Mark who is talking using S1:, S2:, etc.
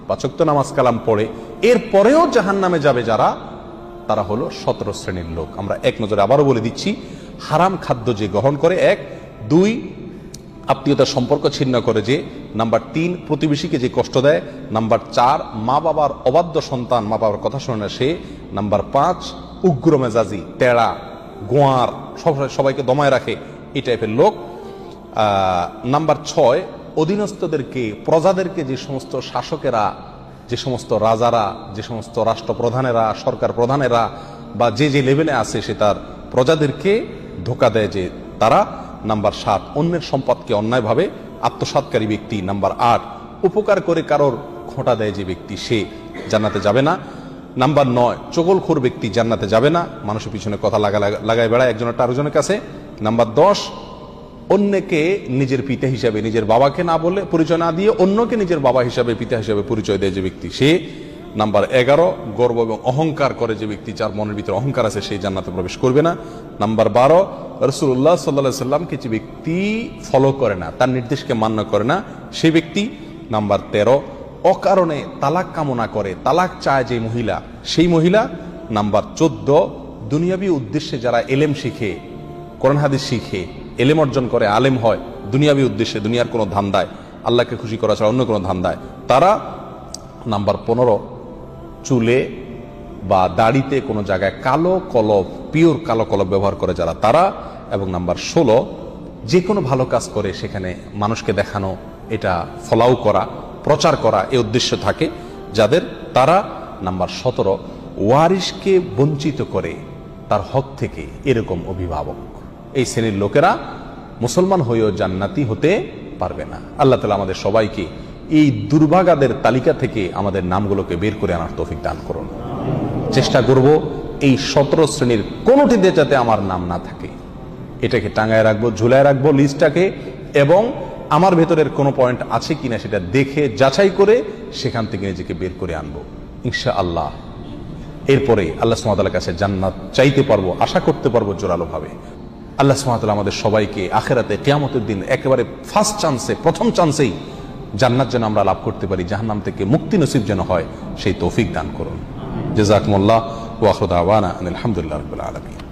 S1: 5 ওয়াক্ত নামাজ কালাম পড়ে, এরপরেও জাহান্নামে যাবে যারা, তারা হলো 17 শ্রেণীর লোক। আমরা এক নজরে আবারও বলে দিচ্ছি, হারাম খাদ্য যে গ্রহণ করে 1, 2 আত্মীয়তার সম্পর্ক ছিন্ন করে যে, নাম্বার 3 প্রতিবেশীকে যে কষ্ট দেয়, নাম্বার 4 মা বাবার অবাধ্য সন্তান, মা বাবার কথা শোনে না সে, নাম্বার 5 উগ্র মেজাজি, তেড়া, গোয়ার, সবাইকে দমায় রাখে, এই টাইপের লোক। নাম্বার 6 অধীনস্থদেরকে, প্রজাদেরকে, যে সমস্ত শাসকেরা, যে সমস্ত রাজারা, যে সমস্ত রাষ্ট্রপ্রধানেরা, সরকার প্রধানেরা বা যে যে লেভেলে আছে সে তার প্রজাদেরকে ধোঁকা দেয় যে তারা। নাম্বার 7 অন্যের সম্পদকে অন্যায়ভাবে আত্মসাৎকারী ব্যক্তি। নাম্বার 8 উপকার করে কারোর খোঁটা দেয় যে ব্যক্তি, সে জান্নাতে যাবে না। নাম্বার 9 চগলখোর ব্যক্তি জান্নাতে যাবে না, মানুষের পিছনে কথা লাগায় বেড়ায় একজনের আরেকজনের কাছে। নাম্বার 10 অন্যকে নিজের পিতা হিসাবে, নিজের বাবাকে না বলে, পরিচয় না দিয়ে অন্যকে নিজের বাবা হিসাবে, পিতা হিসাবে পরিচয় দেয় যে ব্যক্তি, সে। নাম্বার 11 গর্ব এবং অহংকার করে যে ব্যক্তি, যার মনের ভিতরে অহংকার আছে, সেই জান্নাতে প্রবেশ করবে না। নাম্বার 12 রাসূলুল্লাহ সাল্লাল্লাহু আলাইহি সাল্লামকে যে ব্যক্তি ফলো করে না, তার নির্দেশকে মান্য করে না, সেই ব্যক্তি। নাম্বার 13 অকারণে তালাক কামনা করে, তালাক চায় যে মহিলা, সেই মহিলা। নাম্বার 14 দুনিয়াবী উদ্দেশ্যে যারা এলেম শিখে, কোরআন হাদিস শিখে, এলেম অর্জন করে, আলেম হয় দুনিয়াবী উদ্দেশ্যে, দুনিয়ার কোনো ধান্দায়, আল্লাহকে খুশি করা ছাড়া অন্য কোনো ধান্দায়, তারা। নাম্বার 15 চুলে বা দাড়িতে কোনো জায়গায় কালো কলব, পিওর কালো কলব ব্যবহার করে যারা, তারা। এবং নাম্বার 16 যে কোনো ভালো কাজ করে সেখানে মানুষকে দেখানো, এটা ফলাও করা, প্রচার করা, এই উদ্দেশ্য থাকে যাদের, তারা। নাম্বার 17 ওয়ারিশকে বঞ্চিত করে তার হক থেকে, এরকম অভিভাবক। এই শ্রেণীর লোকেরা মুসলমান হয়েও জান্নাতি হতে পারবে না। আল্লাহ তাআলা আমাদের সবাইকে এই দুর্ভাগাদের তালিকা থেকে আমাদের নামগুলোকে বের করে আনার তৌফিক দান করুন। চেষ্টা করব এই 17 শ্রেণীর কোনোটিতে যাতে আমার নাম না থাকে, এটাকে টাঙায় রাখবো, ঝুলায় রাখবো লিস্টটাকে, এবং আমার ভেতরের কোনো পয়েন্ট আছে কিনা সেটা দেখে যাচাই করে সেখান থেকে নিজেকে বের করে আনবো ইনশাআল্লাহ। এরপরে আল্লাহ সুবহানাহু ওয়া তাআলার কাছে জান্নাত চাইতে পারবো, আশা করতে পারবো জোরালো ভাবে। আল্লাহ সুবহানাহু ওয়া তাআলা আমাদের সবাইকে আখিরাতে কিয়ামতের দিন একেবারে ফার্স্ট চান্সে, প্রথম চান্সেই জান্নাত যেন আমরা লাভ করতে পারি, জাহান্নাম থেকে মুক্তি নসিব যেন হয়, সেই তৌফিক দান করুন। জাযাকুমুল্লাহ ওয়া আখিরু দাওয়ানা আলহামদুলিল্লাহি রাব্বিল আলামিন।